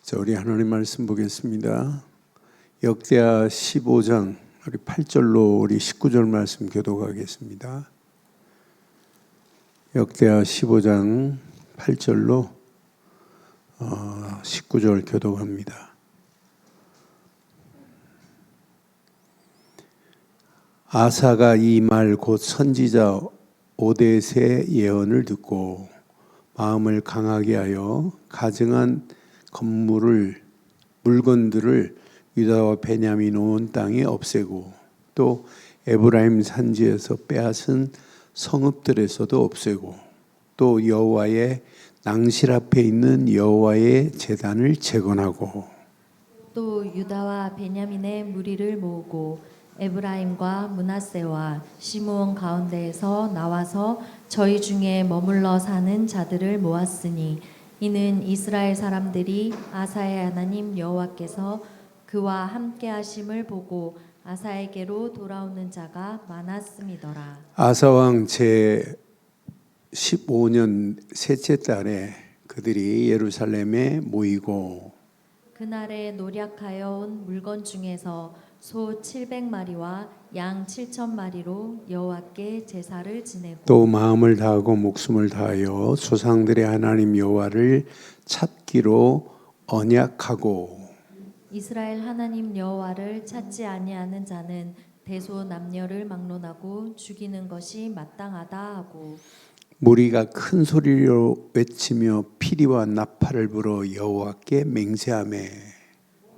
자, 우리 하나님 말씀 보겠습니다. 역대하 15장 우리 8절로 우리 19절 말씀 교독하겠습니다. 역대하 15장 8절로 19절 교독합니다. 아사가 이 말 곧 선지자 오뎃의 예언을 듣고 마음을 강하게 하여 가증한 물건들을 유다와 베냐민 온 땅에 없애고 또 에브라임 산지에서 빼앗은 성읍들에서도 없애고 또 여호와의 낭실 앞에 있는 여호와의 제단을 재건하고 또 유다와 베냐민의 무리를 모으고 에브라임과 므낫세와 시므온 가운데에서 나와서 저희 중에 머물러 사는 자들을 모았으니 이는 이스라엘 사람들이 아사의 하나님 여호와께서 그와 함께 하심을 보고 아사에게로 돌아오는 자가 많았음이더라. 아사 왕 제 15년 셋째 달에 그들이 예루살렘에 모이고 그날에 노략하여 온 물건 중에서 소 700마리와 양 7,000마리로 여호와께 제사를 지내고 또 마음을 다하고 목숨을 다하여 조상들의 하나님 여호와를 찾기로 언약하고 이스라엘 하나님 여호와를 찾지 아니하는 자는 대소 남녀를 막론하고 죽이는 것이 마땅하다 하고 무리가 큰 소리로 외치며 피리와 나팔을 불어 여호와께 맹세하매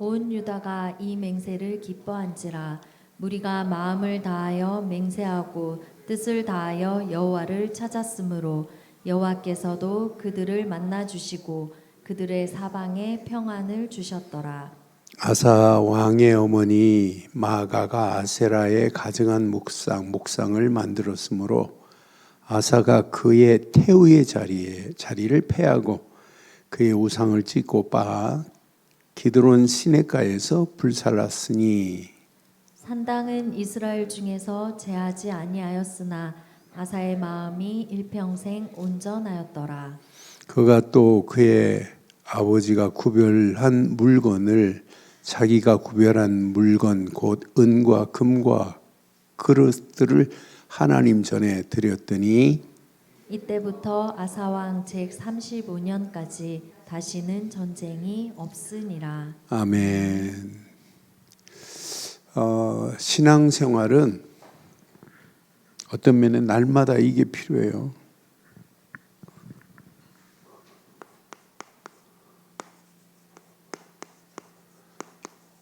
온 유다가 이 맹세를 기뻐한지라. 무리가 마음을 다하여 맹세하고 뜻을 다하여 여호와를 찾았으므로 여호와께서도 그들을 만나 주시고 그들의 사방에 평안을 주셨더라. 아사 왕의 어머니 마아가가 아세라의 가증한 목상을 만들었으므로 아사가 그의 태우의 자리를 패하고 그의 우상을 찢고 빻아 기드론 시내가에서 불살랐으니 산당은 이스라엘 중에서 제하지 아니하였으나 아사의 마음이 일평생 온전하였더라. 그가 또 그의 아버지가 구별한 물건을 자기가 구별한 물건 곧 은과 금과 그릇들을 하나님 전에 드렸더니 이때부터 아사왕 제 35년까지 다시는 전쟁이 없으니라. 아멘. 신앙생활은 어떤 면에 날마다 이게 필요해요.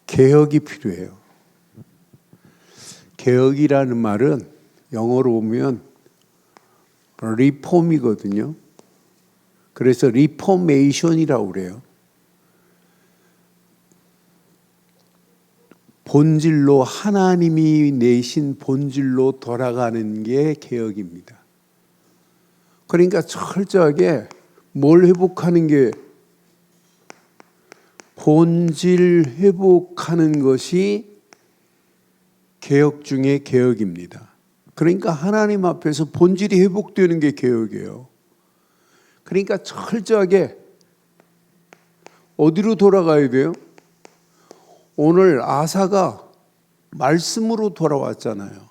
개혁이 필요해요. 개혁이라는 말은 영어로 보면 리폼이거든요. 그래서 리포메이션이라고 그래요. 본질로 하나님이 내신 본질로 돌아가는 게 개혁입니다. 그러니까 철저하게 뭘 회복하는 게 본질 회복하는 것이 개혁 중에 개혁입니다. 그러니까 하나님 앞에서 본질이 회복되는 게 개혁이에요. 그러니까 철저하게 어디로 돌아가야 돼요? 오늘 아사가 말씀으로 돌아왔잖아요.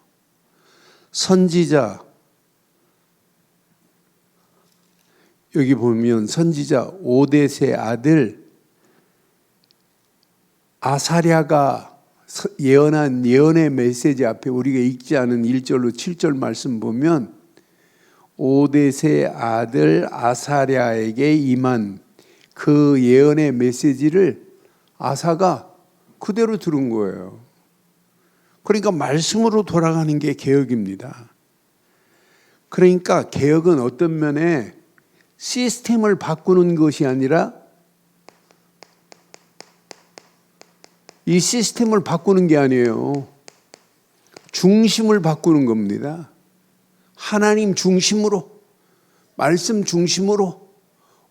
선지자 여기 보면 선지자 오뎃의 아들 아사랴가 예언한 예언의 메시지 앞에 우리가 읽지 않은 1절로 7절 말씀 보면 오뎃의 아들 아사랴에게 임한 그 예언의 메시지를 아사가 그대로 들은 거예요. 그러니까 말씀으로 돌아가는 게 개혁입니다. 그러니까 개혁은 어떤 면에 시스템을 바꾸는 것이 아니라 이 시스템을 바꾸는 게 아니에요. 중심을 바꾸는 겁니다. 하나님 중심으로, 말씀 중심으로,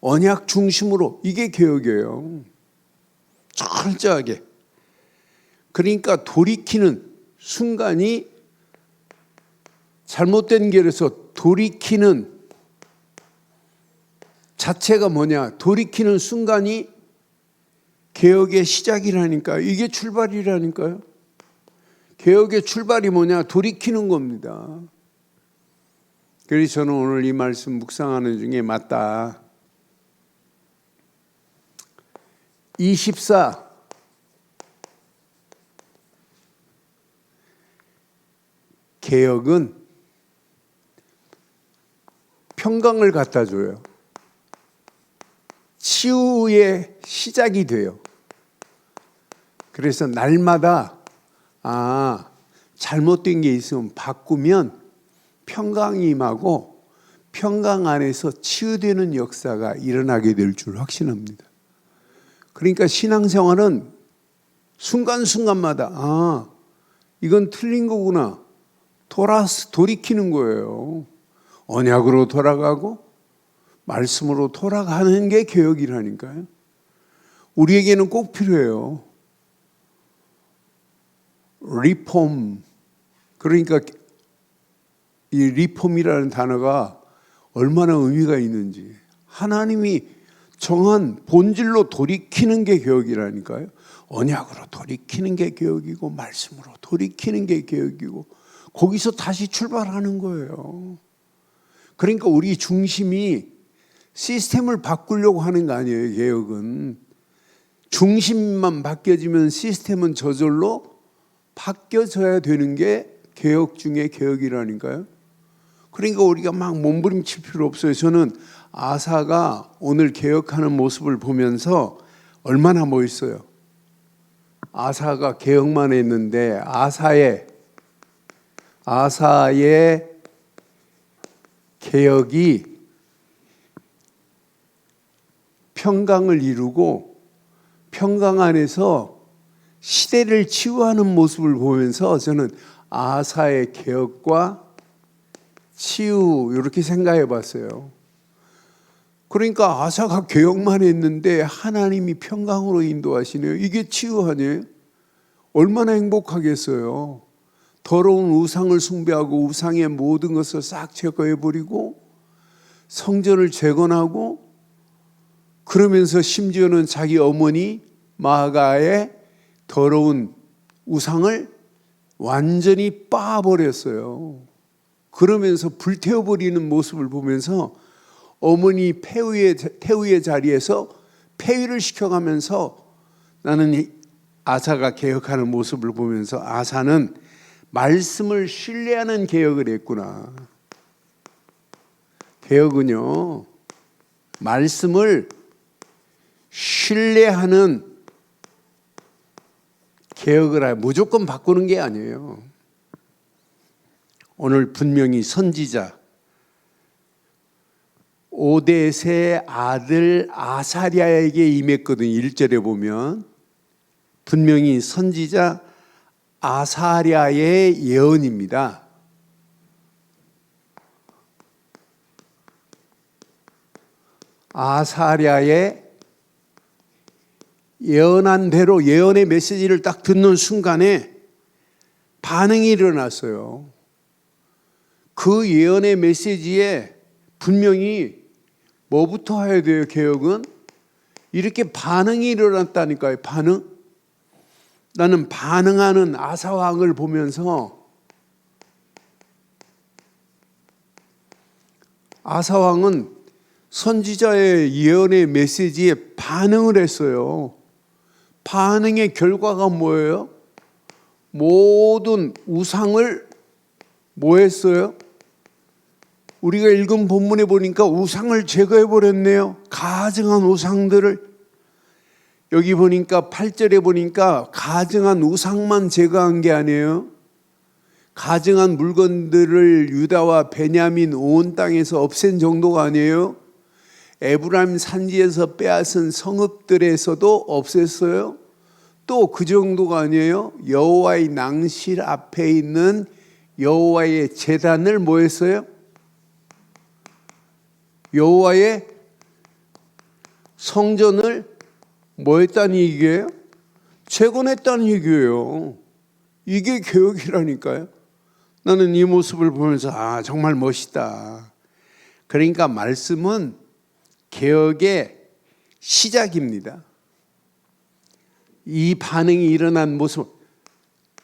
언약 중심으로 이게 개혁이에요. 철저하게. 그러니까 돌이키는 순간이 잘못된 길에서 돌이키는 자체가 뭐냐? 돌이키는 순간이 개혁의 시작이라니까요. 이게 출발이라니까요. 개혁의 출발이 뭐냐? 돌이키는 겁니다. 그래서 저는 오늘 이 말씀 묵상하는 중에 맞다. 24 개혁은 평강을 갖다 줘요. 치유의 시작이 돼요. 그래서 날마다 잘못된 게 있으면 바꾸면 평강이 임하고 평강 안에서 치유되는 역사가 일어나게 될 줄 확신합니다. 그러니까 신앙생활은 순간순간마다 이건 틀린 거구나. 돌이키는 거예요. 언약으로 돌아가고 말씀으로 돌아가는 게 개혁이라니까요. 우리에게는 꼭 필요해요. 리폼. 그러니까 이 리폼이라는 단어가 얼마나 의미가 있는지. 하나님이 정한 본질로 돌이키는 게 개혁이라니까요. 언약으로 돌이키는 게 개혁이고 말씀으로 돌이키는 게 개혁이고 거기서 다시 출발하는 거예요. 그러니까 우리 중심이 시스템을 바꾸려고 하는 거 아니에요. 개혁은 중심만 바뀌어지면 시스템은 저절로 바뀌어져야 되는 게 개혁 중에 개혁이라니까요. 그러니까 우리가 막 몸부림칠 필요 없어요. 저는 아사가 오늘 개혁하는 모습을 보면서 얼마나 멋있어요. 아사가 개혁만 했는데 아사의 개혁이 평강을 이루고 평강 안에서 시대를 치유하는 모습을 보면서 저는 아사의 개혁과 치유 이렇게 생각해 봤어요. 그러니까 아사가 개혁만 했는데 하나님이 평강으로 인도하시네요. 이게 치유 아니에요? 얼마나 행복하겠어요. 더러운 우상을 숭배하고 우상의 모든 것을 싹 제거해버리고 성전을 재건하고 그러면서 심지어는 자기 어머니 마아가의 더러운 우상을 완전히 빻아버렸어요. 그러면서 불태워버리는 모습을 보면서 어머니 태우의 자리에서 폐위를 시켜가면서 나는 아사가 개혁하는 모습을 보면서 아사는 말씀을 신뢰하는 개혁을 했구나. 개혁은요, 말씀을 신뢰하는 개혁을 무조건 바꾸는 게 아니에요. 오늘 분명히 선지자 오뎃의 아들 아사랴에게 임했거든. 1절에 보면 분명히 선지자 아사랴의 예언입니다. 아사랴의 예언한 대로 예언의 메시지를 딱 듣는 순간에 반응이 일어났어요. 그 예언의 메시지에 분명히 뭐부터 해야 돼요? 개혁은 이렇게 반응이 일어났다니까요. 반응. 나는 반응하는 아사왕을 보면서 아사왕은 선지자의 예언의 메시지에 반응을 했어요. 반응의 결과가 뭐예요? 모든 우상을 뭐 했어요? 우리가 읽은 본문에 보니까 우상을 제거해버렸네요. 가증한 우상들을. 여기 보니까 8절에 보니까 가증한 우상만 제거한 게 아니에요. 가증한 물건들을 유다와 베냐민 온 땅에서 없앤 정도가 아니에요. 에브라임 산지에서 빼앗은 성읍들에서도 없앴어요. 또 그 정도가 아니에요. 여호와의 낭실 앞에 있는 여호와의 제단을 뭐 했어요? 여호와의 성전을 뭐 했다는 얘기예요? 재건했다는 얘기예요. 이게 개혁이라니까요. 나는 이 모습을 보면서 정말 멋있다. 그러니까 말씀은 개혁의 시작입니다. 이 반응이 일어난 모습,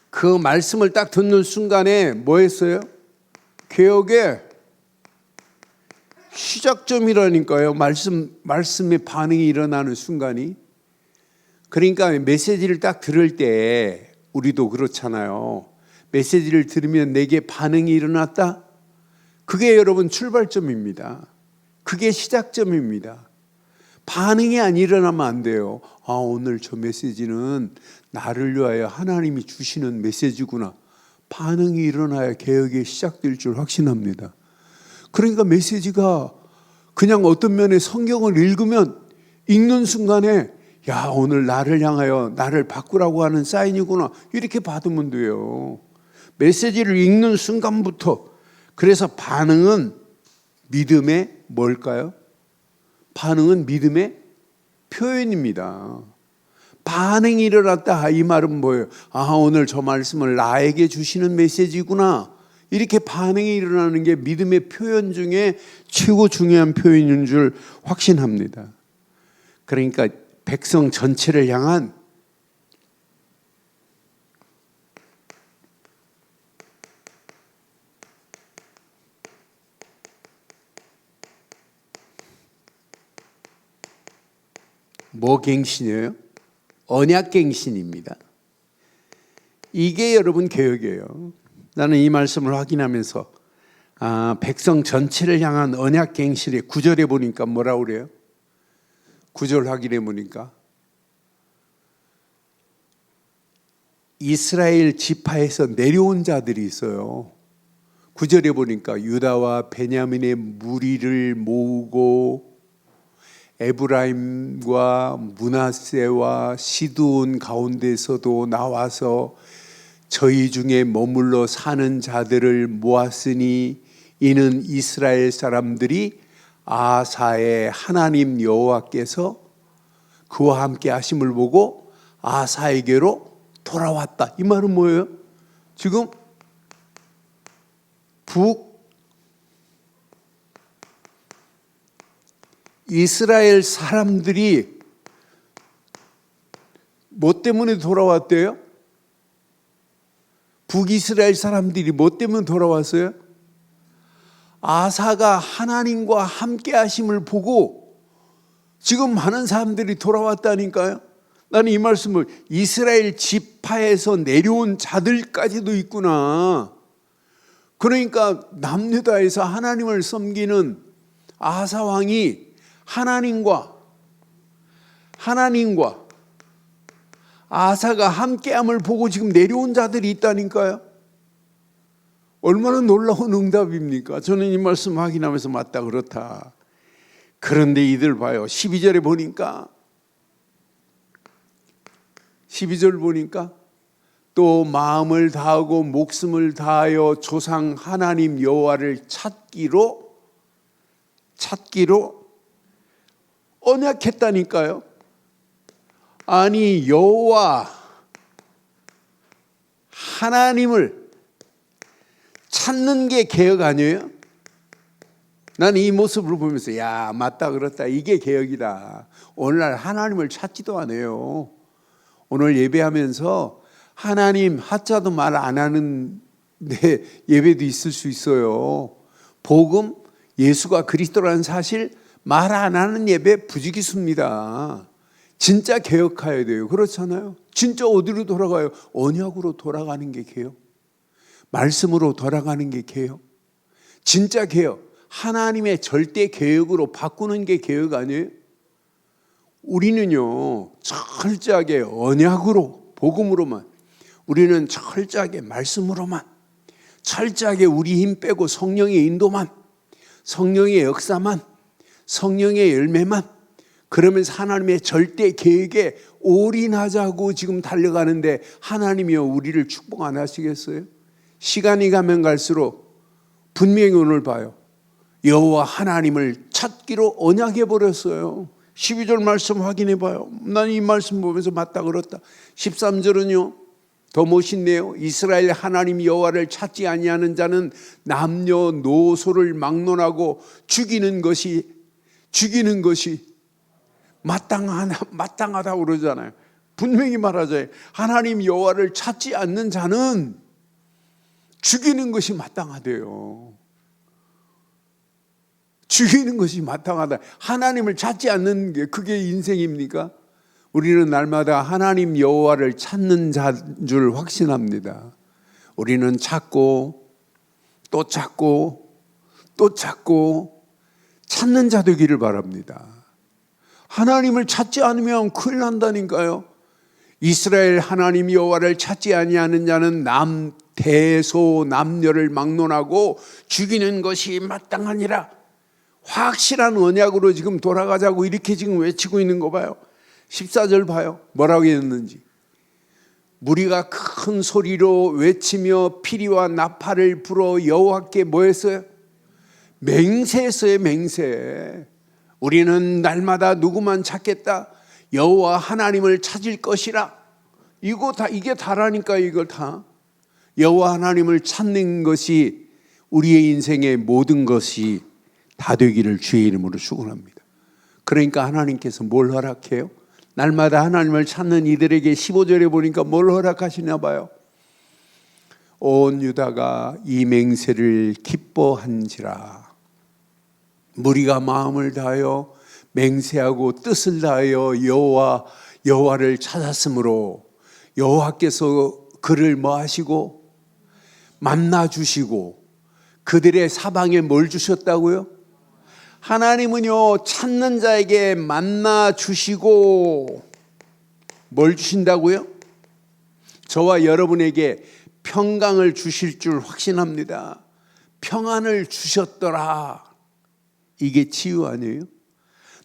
그 말씀을 딱 듣는 순간에 뭐 했어요? 개혁의 시작점이라니까요. 말씀의 반응이 일어나는 순간이. 그러니까 메시지를 딱 들을 때 우리도 그렇잖아요. 메시지를 들으면 내게 반응이 일어났다? 그게 여러분 출발점입니다. 그게 시작점입니다. 반응이 안 일어나면 안 돼요. 아, 오늘 저 메시지는 나를 위하여 하나님이 주시는 메시지구나. 반응이 일어나야 개혁이 시작될 줄 확신합니다. 그러니까 메시지가 그냥 어떤 면에 성경을 읽으면 읽는 순간에 야, 오늘 나를 향하여 나를 바꾸라고 하는 사인이구나. 이렇게 받으면 돼요. 메시지를 읽는 순간부터. 그래서 반응은 믿음의 뭘까요? 반응은 믿음의 표현입니다. 반응이 일어났다. 이 말은 뭐예요? 아, 오늘 저 말씀을 나에게 주시는 메시지구나. 이렇게 반응이 일어나는 게 믿음의 표현 중에 최고 중요한 표현인 줄 확신합니다. 그러니까 백성 전체를 향한 뭐 갱신이에요? 언약 갱신입니다. 이게 여러분 개혁이에요. 나는 이 말씀을 확인하면서 백성 전체를 향한 언약 갱신의 9절에 보니까 뭐라고 그래요? 9절 확인해 보니까 이스라엘 지파에서 내려온 자들이 있어요. 9절에 보니까 유다와 베냐민의 무리를 모으고 에브라임과 므낫세와 시드온 가운데서도 나와서 저희 중에 머물러 사는 자들을 모았으니 이는 이스라엘 사람들이 아사의 하나님 여호와께서 그와 함께 하심을 보고 아사에게로 돌아왔다. 이 말은 뭐예요? 지금 이스라엘 사람들이 뭐 때문에 돌아왔대요? 북이스라엘 사람들이 뭐 때문에 돌아왔어요? 아사가 하나님과 함께 하심을 보고 지금 많은 사람들이 돌아왔다니까요. 나는 이 말씀을 이스라엘 지파에서 내려온 자들까지도 있구나. 그러니까 남유다에서 하나님을 섬기는 아사 왕이 하나님과 아사가 함께함을 보고 지금 내려온 자들이 있다니까요. 얼마나 놀라운 응답입니까? 저는 이 말씀 확인하면서 맞다 그렇다. 그런데 이들 봐요. 12절에 보니까 12절 보니까 또 마음을 다하고 목숨을 다하여 조상 하나님 여호와를 찾기로 언약했다니까요. 아니 여호와 하나님을 찾는 게 개혁 아니에요? 나는 이 모습을 보면서 야 맞다 그렇다 이게 개혁이다. 오늘날 하나님을 찾지도 않아요. 오늘 예배하면서 하나님 하자도 말 안 하는 예배도 있을 수 있어요. 복음 예수가 그리스도라는 사실 말 안 하는 예배 부지기수입니다. 진짜 개혁해야 돼요. 그렇잖아요. 진짜 어디로 돌아가요? 언약으로 돌아가는 게 개혁. 말씀으로 돌아가는 게 개혁. 진짜 개혁. 하나님의 절대 개혁으로 바꾸는 게 개혁 아니에요? 우리는요 철저하게 언약으로 복음으로만, 우리는 철저하게 말씀으로만, 철저하게 우리 힘 빼고 성령의 인도만, 성령의 역사만, 성령의 열매만, 그러면서 하나님의 절대 계획에 올인하자고 지금 달려가는데 하나님이요 우리를 축복 안 하시겠어요? 시간이 가면 갈수록 분명히 오늘 봐요. 여호와 하나님을 찾기로 언약해 버렸어요. 12절 말씀 확인해 봐요. 난 이 말씀 보면서 맞다 그렇다. 13절은요 더 멋있네요. 이스라엘 하나님 여호와를 찾지 아니하는 자는 남녀노소를 막론하고 죽이는 것이 마땅하다고 그러잖아요. 분명히 말하자요. 하나님 여호와를 찾지 않는 자는 죽이는 것이 마땅하대요. 죽이는 것이 마땅하다. 하나님을 찾지 않는 게 그게 인생입니까? 우리는 날마다 하나님 여호와를 찾는 자인 줄 확신합니다. 우리는 찾고 또 찾고 또 찾고 찾는 자 되기를 바랍니다. 하나님을 찾지 않으면 큰일 난다니까요. 이스라엘 하나님 여호와를 찾지 아니하는 자는 대소 남녀를 막론하고 죽이는 것이 마땅하니라. 확실한 언약으로 지금 돌아가자고 이렇게 지금 외치고 있는 거 봐요. 14절 봐요. 뭐라고 했는지. 무리가 큰 소리로 외치며 피리와 나팔을 불어 여호와께 뭐 했어요? 맹세했어요. 맹세. 우리는 날마다 누구만 찾겠다? 여호와 하나님을 찾을 것이라. 이게 다라니까. 이걸 다 여호와 하나님을 찾는 것이 우리의 인생의 모든 것이 다 되기를 주의 이름으로 축원합니다. 그러니까 하나님께서 뭘 허락해요? 날마다 하나님을 찾는 이들에게 15절에 보니까 뭘 허락하시나 봐요. 온 유다가 이 맹세를 기뻐한지라. 무리가 마음을 다하여 맹세하고 뜻을 다하여 여호와를 찾았으므로 여호와께서 그를 뭐 하시고 만나 주시고 그들의 사방에 뭘 주셨다고요? 하나님은요 찾는 자에게 만나 주시고 뭘 주신다고요? 저와 여러분에게 평강을 주실 줄 확신합니다. 평안을 주셨더라. 이게 치유 아니에요?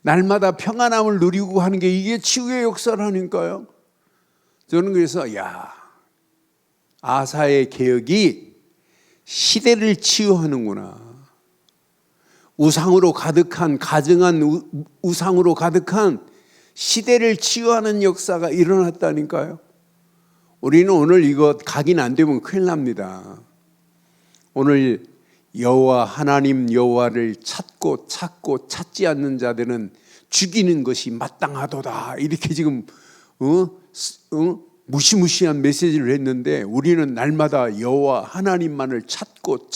날마다 평안함을 누리고 하는 게 이게 치유의 역사라니까요. 저는 그래서 아사의 개혁이 시대를 치유하는구나. 우상으로 가득한 가증한 우상으로 가득한 시대를 치유하는 역사가 일어났다니까요. 우리는 오늘 이거 각인 안 되면 큰일 납니다. 오늘 여호와 하나님 여호와를 찾고 찾지 않는 자들은 죽이는 것이 마땅하도다. 이렇게 지금 무시무시한 메시지를 했는데 우리는 날마다 여호와 하나님만을 찾고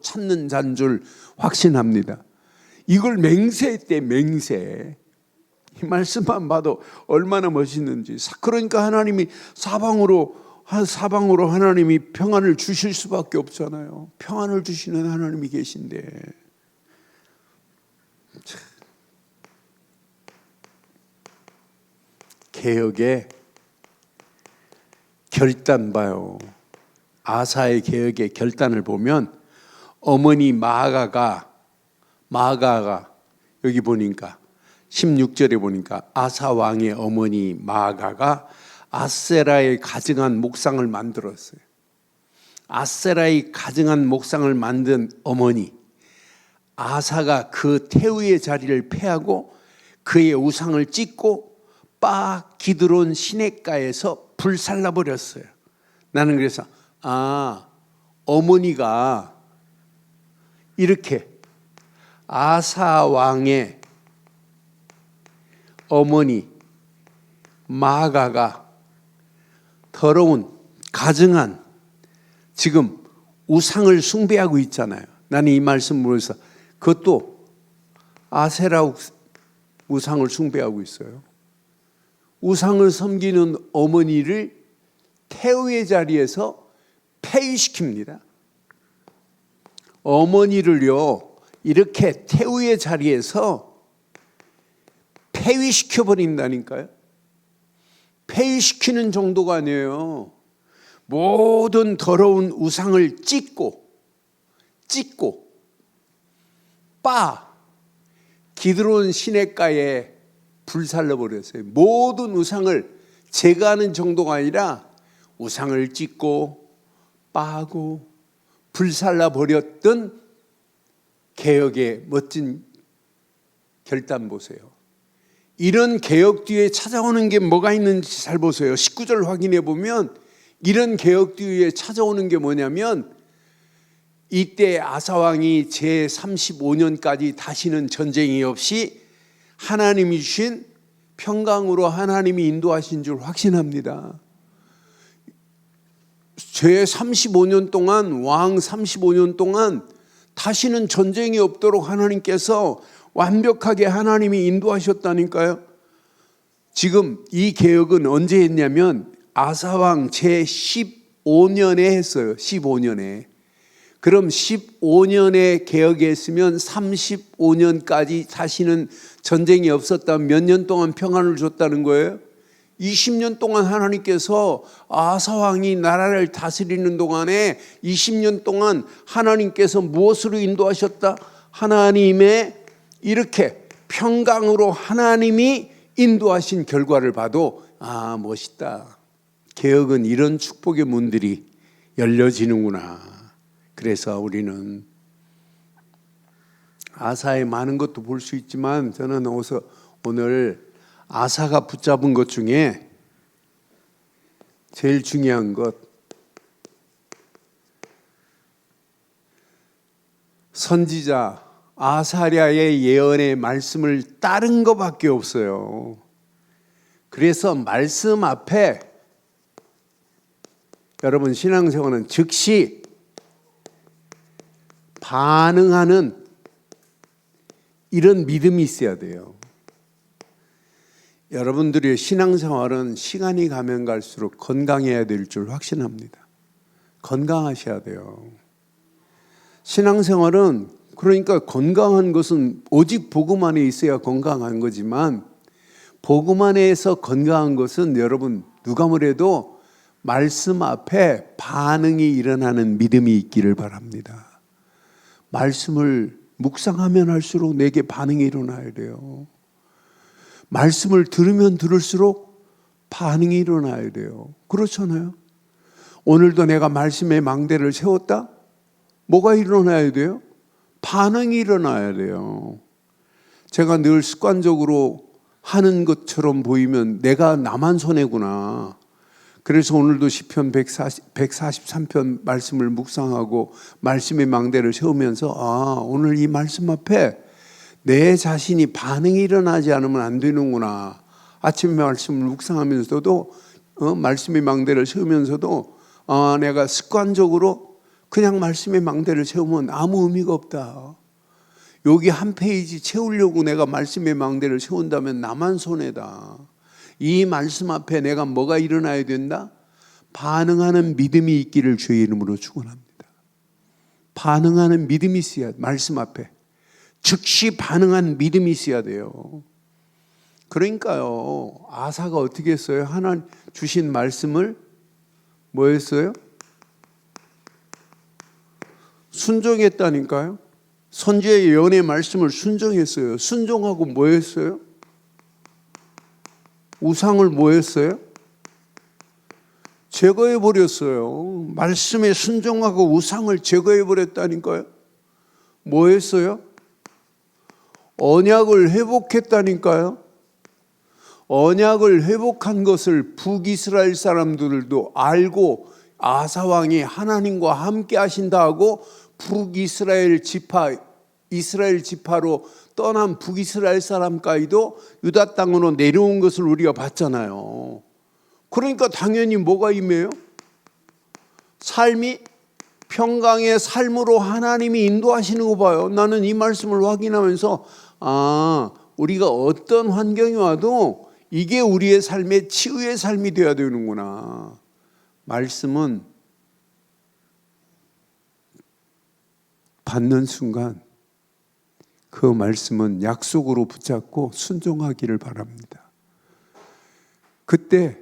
찾는 자인 줄 확신합니다. 이걸 맹세했대. 맹세. 이 말씀만 봐도 얼마나 멋있는지. 그러니까 하나님이 사방으로 하나님이 평안을 주실 수밖에 없잖아요. 평안을 주시는 하나님이 계신데. 개혁의 결단 봐요. 아사의 개혁의 결단을 보면 어머니 마아가가 여기 보니까 16절에 보니까 아사 왕의 어머니 마아가가 아세라의 가증한 목상을 만들었어요. 아세라의 가증한 목상을 만든 어머니 아사가 그 태우의 자리를 패하고 그의 우상을 찢고 기드론 시냇가에서 불살라 버렸어요. 나는 그래서 어머니가 이렇게 아사 왕의 어머니 마아가가 더러운 가증한 지금 우상을 숭배하고 있잖아요. 나는 이 말씀 보면서 그것도 아세라 우상을 숭배하고 있어요. 우상을 섬기는 어머니를 태우의 자리에서 폐위시킵니다. 어머니를요 이렇게 태우의 자리에서 폐위시켜 버린다니까요. 폐위시키는 정도가 아니에요. 모든 더러운 우상을 찢고 기드론 시냇가에 불살라 버렸어요. 모든 우상을 제거하는 정도가 아니라 우상을 찢고 빠고 불살라 버렸던 개혁의 멋진 결단 보세요. 이런 개혁 뒤에 찾아오는 게 뭐가 있는지 잘 보세요. 19절 확인해 보면 이런 개혁 뒤에 찾아오는 게 뭐냐면 이때 아사왕이 제35년까지 다시는 전쟁이 없이 하나님이 주신 평강으로 하나님이 인도하신 줄 확신합니다. 제 35년 동안, 왕 35년 동안 다시는 전쟁이 없도록 하나님께서 완벽하게 하나님이 인도하셨다니까요. 지금 이 개혁은 언제 했냐면 아사왕 제 15년에 했어요. 15년에. 그럼 15년에 개혁했으면 35년까지 다시는 전쟁이 없었다면 몇 년 동안 평안을 줬다는 거예요? 20년 동안 하나님께서 아사왕이 나라를 다스리는 동안에 20년 동안 하나님께서 무엇으로 인도하셨다? 하나님의 이렇게 평강으로 하나님이 인도하신 결과를 봐도 멋있다. 개혁은 이런 축복의 문들이 열려지는구나. 그래서 우리는 아사의 많은 것도 볼 수 있지만 저는 오늘 아사가 붙잡은 것 중에 제일 중요한 것, 선지자 아사랴의 예언의 말씀을 따른 것밖에 없어요. 그래서 말씀 앞에 여러분 신앙생활은 즉시 반응하는 이런 믿음이 있어야 돼요. 여러분들의 신앙생활은 시간이 가면 갈수록 건강해야 될 줄 확신합니다. 건강하셔야 돼요. 신앙생활은 그러니까 건강한 것은 오직 복음 안에 있어야 건강한 거지만 복음 안에서 건강한 것은 여러분 누가 뭐래도 말씀 앞에 반응이 일어나는 믿음이 있기를 바랍니다. 말씀을 묵상하면 할수록 내게 반응이 일어나야 돼요. 말씀을 들으면 들을수록 반응이 일어나야 돼요. 그렇잖아요. 오늘도 내가 말씀의 망대를 세웠다? 뭐가 일어나야 돼요? 반응이 일어나야 돼요. 제가 늘 습관적으로 하는 것처럼 보이면 내가 나만 손해구나. 그래서 오늘도 시편 143편 말씀을 묵상하고 말씀의 망대를 세우면서 오늘 이 말씀 앞에 내 자신이 반응이 일어나지 않으면 안 되는구나. 아침에 말씀을 묵상하면서도 말씀의 망대를 세우면서도 내가 습관적으로 그냥 말씀의 망대를 세우면 아무 의미가 없다. 여기 한 페이지 채우려고 내가 말씀의 망대를 세운다면 나만 손해다. 이 말씀 앞에 내가 뭐가 일어나야 된다? 반응하는 믿음이 있기를 주의 이름으로 축원합니다. 반응하는 믿음이 있어야 말씀 앞에 즉시 반응한 믿음이 있어야 돼요. 그러니까요, 아사가 어떻게 했어요? 하나님 주신 말씀을 뭐 했어요? 순종했다니까요. 선지의 예언의 말씀을 순종했어요. 순종하고 뭐 했어요? 우상을 뭐 했어요? 제거해 버렸어요. 말씀에 순종하고 우상을 제거해 버렸다니까요. 뭐 했어요? 언약을 회복했다니까요. 언약을 회복한 것을 북이스라엘 사람들도 알고 아사왕이 하나님과 함께 하신다 하고 북이스라엘 이스라엘 지파로 떠난 북이스라엘 사람까지도 유다 땅으로 내려온 것을 우리가 봤잖아요. 그러니까 당연히 뭐가 임해요? 삶이 평강의 삶으로 하나님이 인도하시는 거 봐요. 나는 이 말씀을 확인하면서 우리가 어떤 환경이 와도 이게 우리의 삶의 치유의 삶이 되어야 되는구나. 말씀은 받는 순간 그 말씀은 약속으로 붙잡고 순종하기를 바랍니다. 그때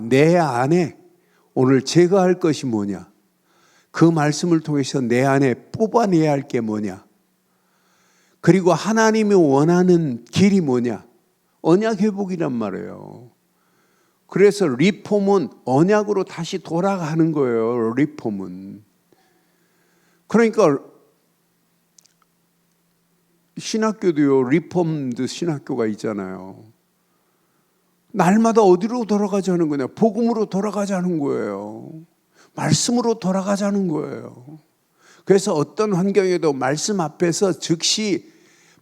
내 안에 오늘 제거할 것이 뭐냐? 그 말씀을 통해서 내 안에 뽑아내야 할 게 뭐냐? 그리고 하나님이 원하는 길이 뭐냐? 언약 회복이란 말이에요. 그래서 리폼은 언약으로 다시 돌아가는 거예요. 리폼은. 그러니까 신학교도요, 리폼드 신학교가 있잖아요. 날마다 어디로 돌아가자는 거냐? 복음으로 돌아가자는 거예요. 말씀으로 돌아가자는 거예요. 그래서 어떤 환경에도 말씀 앞에서 즉시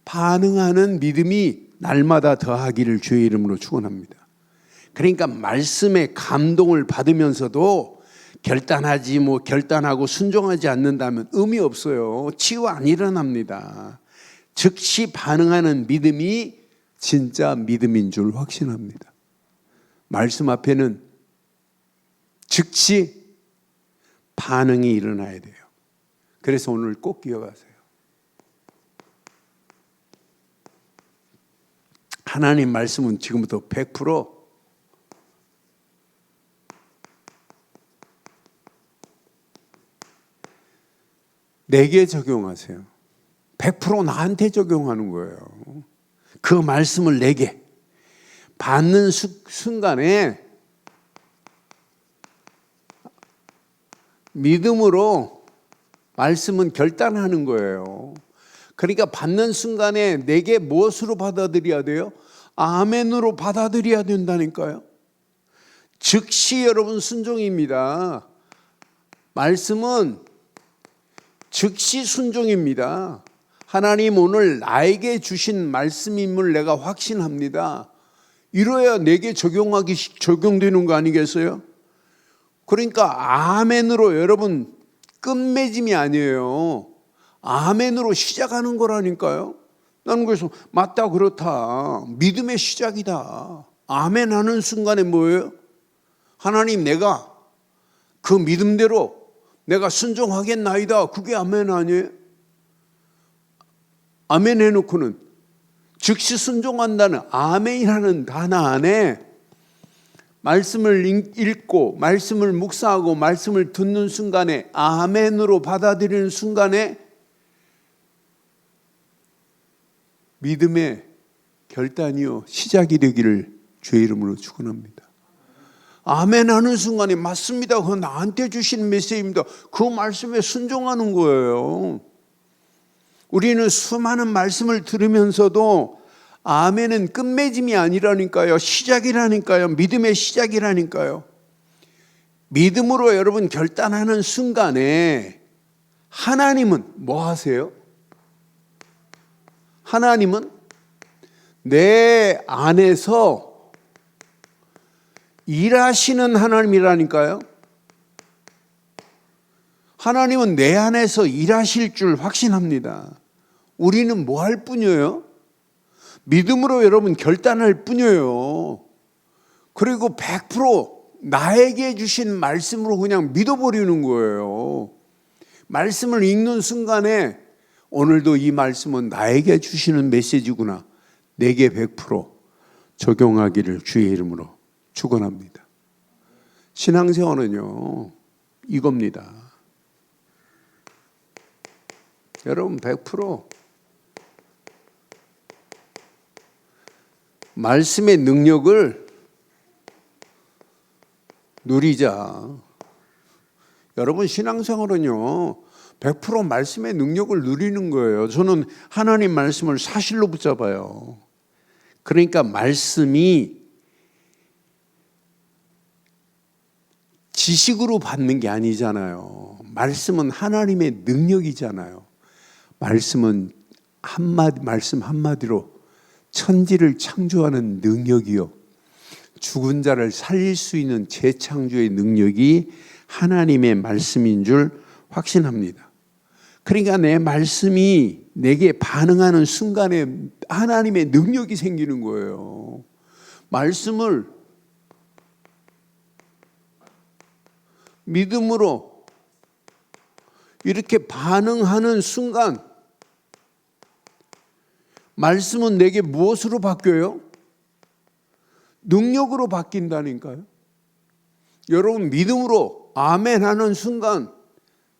반응하는 믿음이 날마다 더하기를 주의 이름으로 축원합니다. 그러니까 말씀에 감동을 받으면서도 결단하고 순종하지 않는다면 의미 없어요. 치유 안 일어납니다. 즉시 반응하는 믿음이 진짜 믿음인 줄 확신합니다. 말씀 앞에는 즉시 반응이 일어나야 돼요. 그래서 오늘 꼭 기억하세요. 하나님 말씀은 지금부터 100% 내게 적용하세요. 100% 나한테 적용하는 거예요. 그 말씀을 내게 받는 순간에 믿음으로 말씀은 결단하는 거예요. 그러니까 받는 순간에 내게 무엇으로 받아들여야 돼요? 아멘으로 받아들여야 된다니까요. 즉시 여러분 순종입니다. 말씀은 즉시 순종입니다. 하나님 오늘 나에게 주신 말씀임을 내가 확신합니다. 이래야 내게 적용되는 거 아니겠어요? 그러니까 아멘으로 여러분 끝맺음이 아니에요. 아멘으로 시작하는 거라니까요. 나는 그래서 맞다 그렇다 믿음의 시작이다. 아멘 하는 순간에 뭐예요? 하나님 내가 그 믿음대로 내가 순종하겠나이다. 그게 아멘 아니에요? 아멘 해놓고는 즉시 순종한다는 아멘이라는 단어 안에 말씀을 읽고 말씀을 묵상하고 말씀을 듣는 순간에 아멘으로 받아들이는 순간에 믿음의 결단이요 시작이 되기를 주의 이름으로 축원합니다. 아멘 하는 순간에 맞습니다. 그건 나한테 주신 메시지입니다. 그 말씀에 순종하는 거예요. 우리는 수많은 말씀을 들으면서도 아멘은 끝맺음이 아니라니까요. 시작이라니까요. 믿음의 시작이라니까요. 믿음으로 여러분 결단하는 순간에 하나님은 뭐 하세요? 하나님은 내 안에서 일하시는 하나님이라니까요. 하나님은 내 안에서 일하실 줄 확신합니다. 우리는 뭐 할 뿐이에요? 믿음으로 여러분 결단할 뿐이에요. 그리고 100% 나에게 주신 말씀으로 그냥 믿어버리는 거예요. 말씀을 읽는 순간에 오늘도 이 말씀은 나에게 주시는 메시지구나. 내게 100% 적용하기를 주의 이름으로 축원합니다. 신앙생활은요 이겁니다. 여러분 100% 말씀의 능력을 누리자. 여러분 신앙생활은요 100% 말씀의 능력을 누리는 거예요. 저는 하나님 말씀을 사실로 붙잡아요. 그러니까 말씀이 지식으로 받는 게 아니잖아요. 말씀은 하나님의 능력이잖아요. 말씀은 말씀 한마디로 천지를 창조하는 능력이요. 죽은 자를 살릴 수 있는 재창조의 능력이 하나님의 말씀인 줄 확신합니다. 그러니까 내 말씀이 내게 반응하는 순간에 하나님의 능력이 생기는 거예요. 말씀을 믿음으로 이렇게 반응하는 순간 말씀은 내게 무엇으로 바뀌어요? 능력으로 바뀐다니까요. 여러분 믿음으로 아멘 하는 순간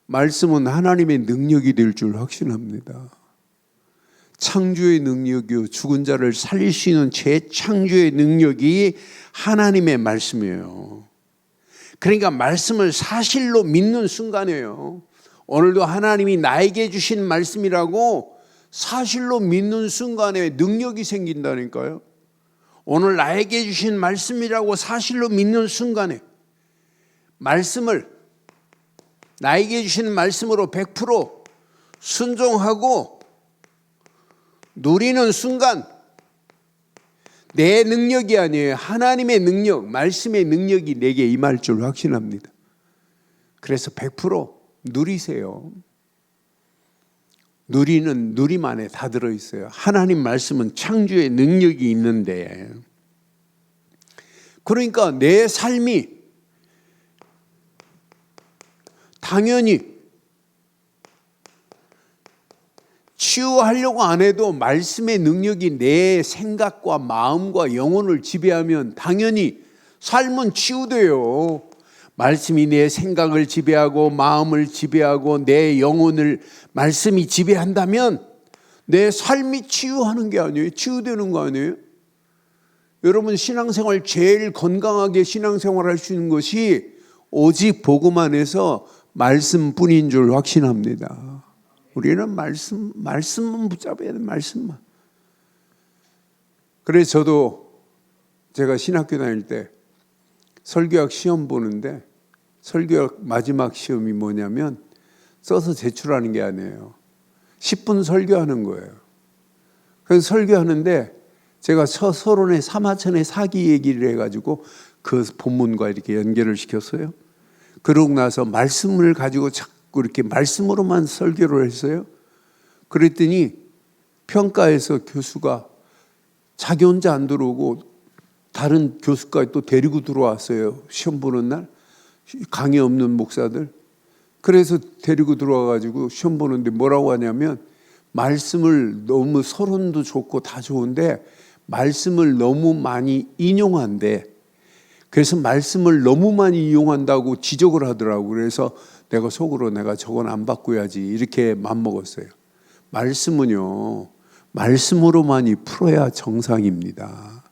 말씀은 하나님의 능력이 될 줄 확신합니다. 창조의 능력이요 죽은 자를 살릴 수 있는 재창조의 능력이 하나님의 말씀이에요. 그러니까 말씀을 사실로 믿는 순간이에요. 오늘도 하나님이 나에게 주신 말씀이라고 사실로 믿는 순간에 능력이 생긴다니까요. 오늘 나에게 주신 말씀이라고 사실로 믿는 순간에 말씀을 나에게 주신 말씀으로 100% 순종하고 누리는 순간 내 능력이 아니에요. 하나님의 능력, 말씀의 능력이 내게 임할 줄 확신합니다. 그래서 100% 누리세요. 누리는 누림 안에 다 들어있어요. 하나님 말씀은 창조의 능력이 있는데, 그러니까 내 삶이 당연히 치유하려고 안 해도 말씀의 능력이 내 생각과 마음과 영혼을 지배하면 당연히 삶은 치유돼요. 말씀이 내 생각을 지배하고 마음을 지배하고 내 영혼을 말씀이 지배한다면 내 삶이 치유하는 게 아니에요. 치유되는 거 아니에요? 여러분, 신앙생활 제일 건강하게 신앙생활할 수 있는 것이 오직 복음 안에서 말씀뿐인 줄 확신합니다. 우리는 말씀만 붙잡아야 돼, 말씀만. 그래서 저도 제가 신학교 다닐 때 설교학 시험 보는데, 설교학 마지막 시험이 뭐냐면 써서 제출하는 게 아니에요. 10분 설교하는 거예요. 그래서 설교하는데 제가 서론에 사마천의 사기 얘기를 해가지고 그 본문과 이렇게 연결을 시켰어요. 그러고 나서 말씀을 가지고 자꾸 이렇게 말씀으로만 설교를 했어요. 그랬더니 평가에서 교수가 자기 혼자 안 들어오고 다른 교수까지 또 데리고 들어왔어요. 시험 보는 날 강의 없는 목사들. 그래서 데리고 들어와가지고 시험 보는데 뭐라고 하냐면, 말씀을 너무 서론도 좋고 다 좋은데 말씀을 너무 많이 인용한대. 그래서 말씀을 너무 많이 이용한다고 지적을 하더라고. 그래서 내가 속으로 내가 저건 안 바꿔야지 이렇게 맘먹었어요. 말씀은요, 말씀으로만이 풀어야 정상입니다.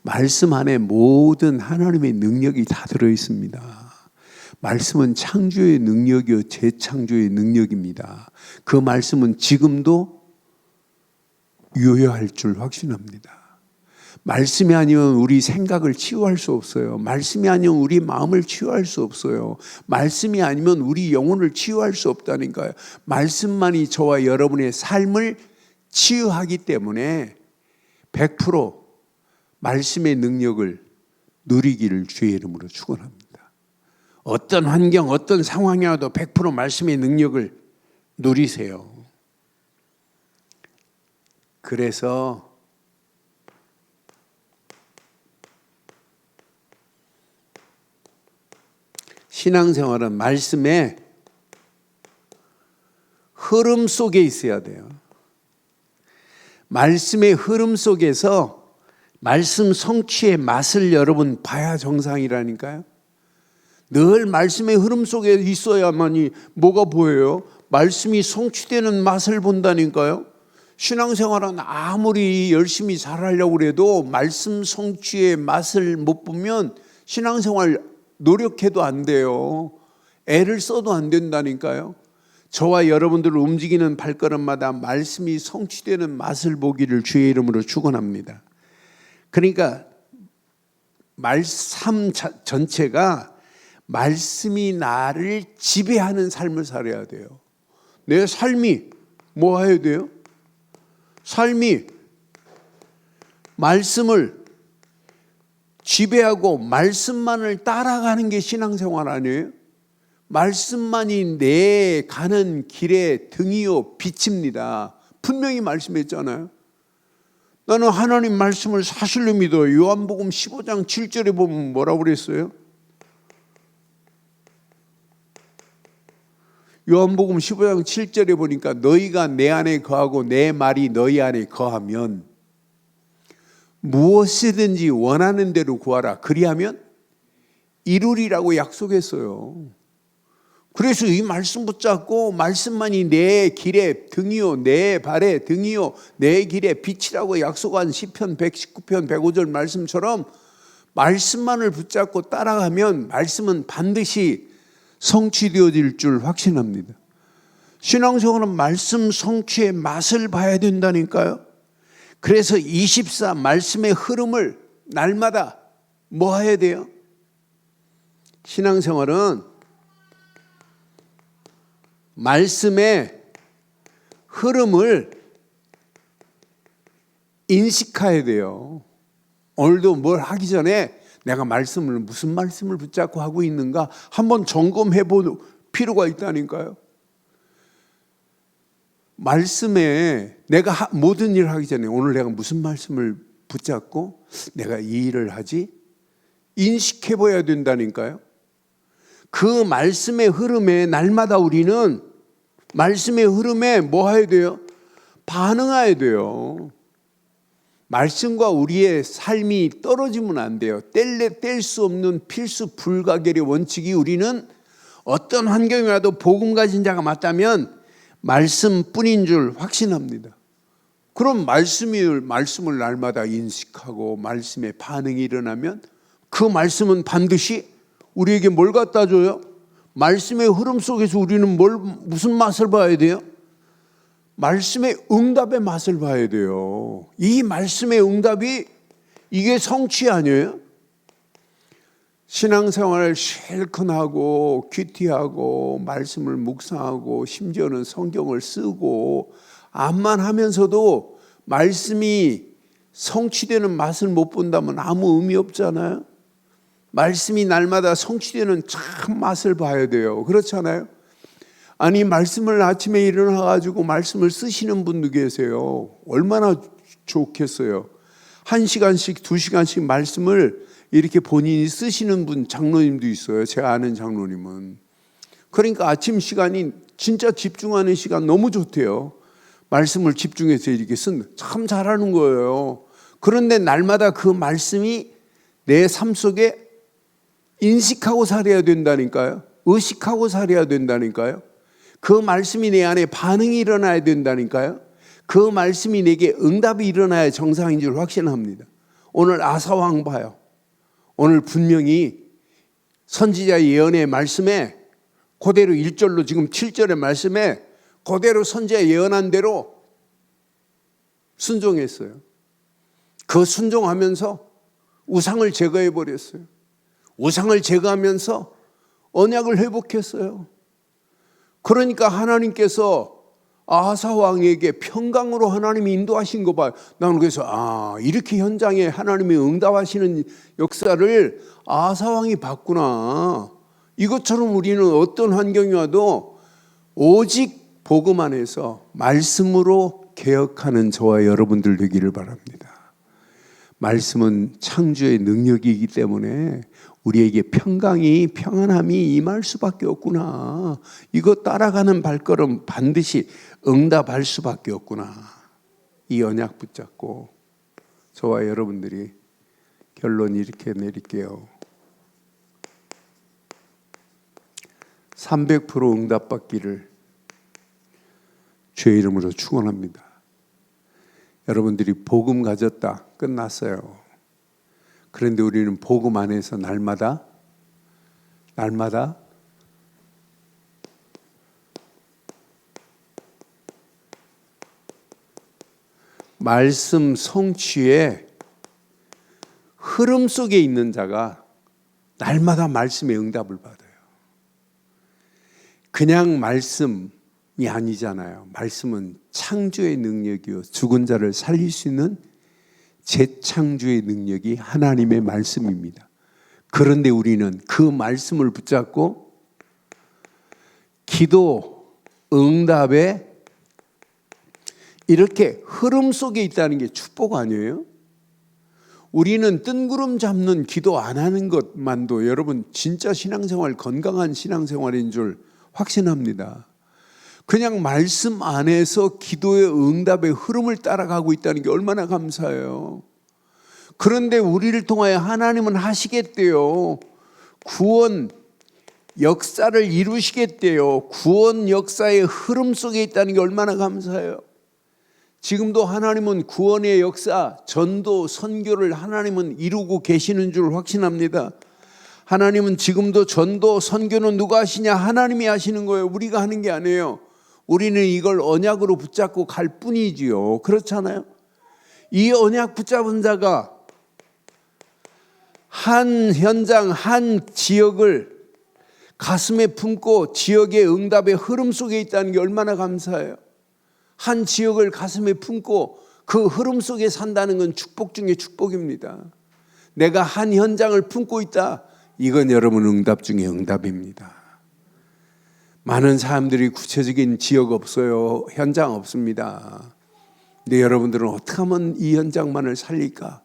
말씀 안에 모든 하나님의 능력이 다 들어있습니다. 말씀은 창조의 능력이요 재창조의 능력입니다. 그 말씀은 지금도 유효할 줄 확신합니다. 말씀이 아니면 우리 생각을 치유할 수 없어요. 말씀이 아니면 우리 마음을 치유할 수 없어요. 말씀이 아니면 우리 영혼을 치유할 수 없다니까요. 말씀만이 저와 여러분의 삶을 치유하기 때문에 100% 말씀의 능력을 누리기를 주의 이름으로 축원합니다. 어떤 환경, 어떤 상황이라도 100% 말씀의 능력을 누리세요. 그래서 신앙생활은 말씀의 흐름 속에 있어야 돼요. 말씀의 흐름 속에서 말씀 성취의 맛을 여러분 봐야 정상이라니까요. 늘 말씀의 흐름 속에 있어야만이 뭐가 보여요? 말씀이 성취되는 맛을 본다니까요. 신앙생활은 아무리 열심히 잘하려고 해도 말씀 성취의 맛을 못 보면 신앙생활 노력해도 안 돼요. 애를 써도 안 된다니까요. 저와 여러분들을 움직이는 발걸음마다 말씀이 성취되는 맛을 보기를 주의 이름으로 축원합니다. 그러니까 삶 전체가 말씀이 나를 지배하는 삶을 살아야 돼요. 내 삶이 뭐 해야 돼요? 삶이 말씀을 지배하고 말씀만을 따라가는 게 신앙생활 아니에요? 말씀만이 내 가는 길의 등이요 빛입니다. 분명히 말씀했잖아요. 나는 하나님 말씀을 사실로 믿어요. 요한복음 15장 7절에 보면 뭐라고 그랬어요? 요한복음 15장 7절에 보니까 너희가 내 안에 거하고 내 말이 너희 안에 거하면 무엇이든지 원하는 대로 구하라. 그리하면 이루리라고 약속했어요. 그래서 이 말씀 붙잡고 말씀만이 내 길의 등이요 내 발의 등이요 내 길의 빛이라고 약속한 시편 119편 105절 말씀처럼 말씀만을 붙잡고 따라가면 말씀은 반드시 성취되어질 줄 확신합니다. 신앙생활은 말씀 성취의 맛을 봐야 된다니까요. 그래서 24 말씀의 흐름을 날마다 뭐 해야 돼요? 신앙생활은 말씀의 흐름을 인식해야 돼요. 오늘도 뭘 하기 전에 내가 무슨 말씀을 붙잡고 하고 있는가 한번 점검해 볼 필요가 있다니까요. 말씀에 내가 모든 일을 하기 전에 오늘 내가 무슨 말씀을 붙잡고 내가 이 일을 하지? 인식해 봐야 된다니까요. 그 말씀의 흐름에 날마다 우리는 말씀의 흐름에 뭐 해야 돼요? 반응해야 돼요. 말씀과 우리의 삶이 떨어지면 안 돼요. 뗄 수 없는 필수 불가결의 원칙이 우리는 어떤 환경이라도 복음 가진 자가 맞다면 말씀뿐인 줄 확신합니다. 그럼 말씀을 날마다 인식하고 말씀에 반응이 일어나면 그 말씀은 반드시 우리에게 뭘 갖다 줘요? 말씀의 흐름 속에서 우리는 무슨 맛을 봐야 돼요? 말씀의 응답의 맛을 봐야 돼요. 이 말씀의 응답이 이게 성취 아니에요? 신앙생활을 실컷 하고 큐티하고 말씀을 묵상하고 심지어는 성경을 쓰고 암만 하면서도 말씀이 성취되는 맛을 못 본다면 아무 의미 없잖아요. 말씀이 날마다 성취되는 참 맛을 봐야 돼요. 그렇잖아요. 아니 말씀을 아침에 일어나가지고 말씀을 쓰시는 분도 계세요. 얼마나 좋겠어요. 1시간씩 2시간씩 말씀을 이렇게 본인이 쓰시는 분 장로님도 있어요. 제가 아는 장로님은. 그러니까 아침 시간이 진짜 집중하는 시간 너무 좋대요. 말씀을 집중해서 이렇게 참 잘하는 거예요. 그런데 날마다 그 말씀이 내 삶 속에 인식하고 살아야 된다니까요. 의식하고 살아야 된다니까요. 그 말씀이 내 안에 반응이 일어나야 된다니까요. 그 말씀이 내게 응답이 일어나야 정상인 줄 확신합니다. 오늘 아사왕 봐요. 오늘 분명히 선지자 예언의 말씀에 그대로 1절로 지금 7절의 말씀에 그대로 선지자 예언한 대로 순종했어요. 그 순종하면서 우상을 제거해 버렸어요. 우상을 제거하면서 언약을 회복했어요. 그러니까 하나님께서 아사 왕에게 평강으로 하나님이 인도하신 거 봐요. 나는 그래서 이렇게 현장에 하나님이 응답하시는 역사를 아사 왕이 봤구나. 이것처럼 우리는 어떤 환경이 와도 오직 복음 안에서 말씀으로 개혁하는 저와 여러분들 되기를 바랍니다. 말씀은 창조의 능력이기 때문에 우리에게 평안함이 임할 수밖에 없구나. 이거 따라가는 발걸음 반드시 응답할 수밖에 없구나. 이 언약 붙잡고 저와 여러분들이 결론 이렇게 내릴게요. 300% 응답받기를 주의 이름으로 축원합니다. 여러분들이 복음 가졌다. 끝났어요. 그런데 우리는 복음 안에서 날마다 말씀 성취의 흐름 속에 있는 자가 날마다 말씀의 응답을 받아요. 그냥 말씀이 아니잖아요. 말씀은 창조의 능력이요 죽은 자를 살릴 수 있는 재창조의 능력이 하나님의 말씀입니다. 그런데 우리는 그 말씀을 붙잡고 기도, 응답에 이렇게 흐름 속에 있다는 게 축복 아니에요? 우리는 뜬구름 잡는 기도 안 하는 것만도 여러분 진짜 신앙생활, 건강한 신앙생활인 줄 확신합니다. 그냥 말씀 안에서 기도의 응답의 흐름을 따라가고 있다는 게 얼마나 감사해요. 그런데 우리를 통하여 하나님은 하시겠대요. 구원 역사를 이루시겠대요. 구원 역사의 흐름 속에 있다는 게 얼마나 감사해요. 지금도 하나님은 구원의 역사, 전도, 선교를 하나님은 이루고 계시는 줄 확신합니다. 하나님은 지금도 전도, 선교는 누가 하시냐? 하나님이 하시는 거예요. 우리가 하는 게 아니에요. 우리는 이걸 언약으로 붙잡고 갈 뿐이지요. 그렇잖아요. 이 언약 붙잡은 자가 한 현장, 한 지역을 가슴에 품고 지역의 응답의 흐름 속에 있다는 게 얼마나 감사해요. 한 지역을 가슴에 품고 그 흐름 속에 산다는 건 축복 중에 축복입니다. 내가 한 현장을 품고 있다. 이건 여러분 응답 중에 응답입니다. 많은 사람들이 구체적인 지역 없어요. 현장 없습니다. 근데 여러분들은 어떻게 하면 이 현장만을 살릴까?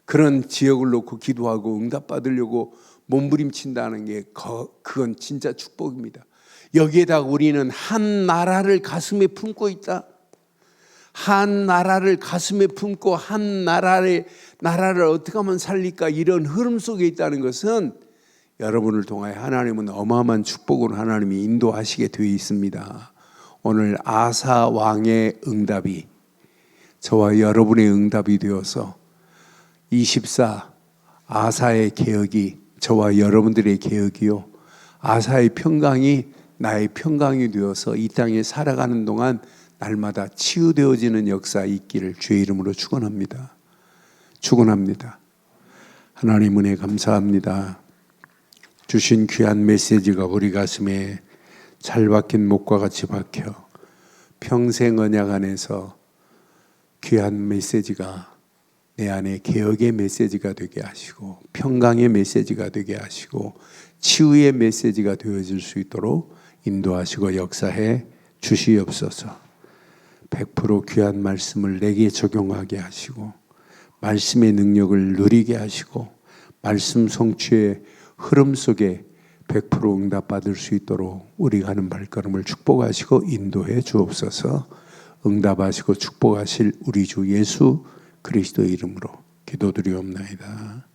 그런 지역을 놓고 기도하고 응답 받으려고 몸부림친다는 게 그건 진짜 축복입니다. 여기에다가 우리는 한 나라를 가슴에 품고 있다. 한 나라를 가슴에 품고 한 나라를 어떻게 하면 살릴까? 이런 흐름 속에 있다는 것은 여러분을 통하여 하나님은 어마어마한 축복으로 하나님이 인도하시게 되어 있습니다. 오늘 아사 왕의 응답이 저와 여러분의 응답이 되어서 24 아사의 개혁이 저와 여러분들의 개혁이요, 아사의 평강이 나의 평강이 되어서 이 땅에 살아가는 동안 날마다 치유되어지는 역사 있기를 주의 이름으로 축원합니다. 축원합니다. 하나님 은혜 감사합니다. 주신 귀한 메시지가 우리 가슴에 잘 박힌 목과 같이 박혀 평생 언약 안에서 귀한 메시지가 내 안에 개혁의 메시지가 되게 하시고 평강의 메시지가 되게 하시고 치유의 메시지가 되어질 수 있도록 인도하시고 역사해 주시옵소서. 100% 귀한 말씀을 내게 적용하게 하시고 말씀의 능력을 누리게 하시고 말씀 성취의 흐름 속에 100% 응답받을 수 있도록 우리가 하는 발걸음을 축복하시고 인도해 주옵소서. 응답하시고 축복하실 우리 주 예수 그리스도의 이름으로 기도드리옵나이다.